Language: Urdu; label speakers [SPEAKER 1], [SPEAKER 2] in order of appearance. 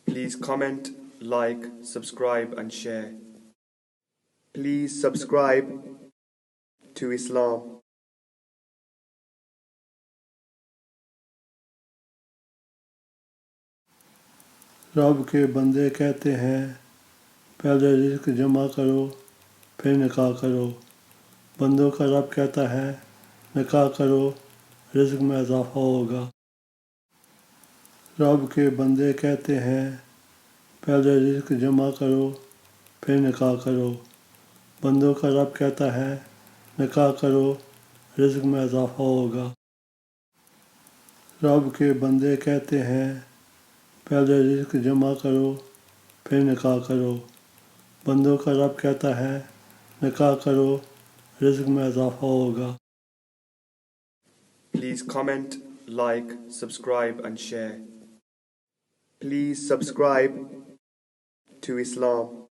[SPEAKER 1] Please comment, like, subscribe and share. Please subscribe to Islam.
[SPEAKER 2] رب کے بندے کہتے ہیں پہلے رزق جمع کرو پھر نکاح کرو. بندوں کا رب کہتا ہے نکاح کرو رزق میں اضافہ ہوگا. رب کے بندے کہتے ہیں پہلے رزق جمع کرو پھر نکاح کرو. بندوں کا رب کہتا ہے نکاح کرو رزق میں اضافہ ہوگا. رب کے بندے کہتے ہیں پہلے رزق جمع کرو پھر نکاح کرو. بندوں کا رب کہتا ہے نکاح کرو رزق میں اضافہ ہوگا.
[SPEAKER 1] Please comment, like, subscribe and share. Please subscribe to Islam.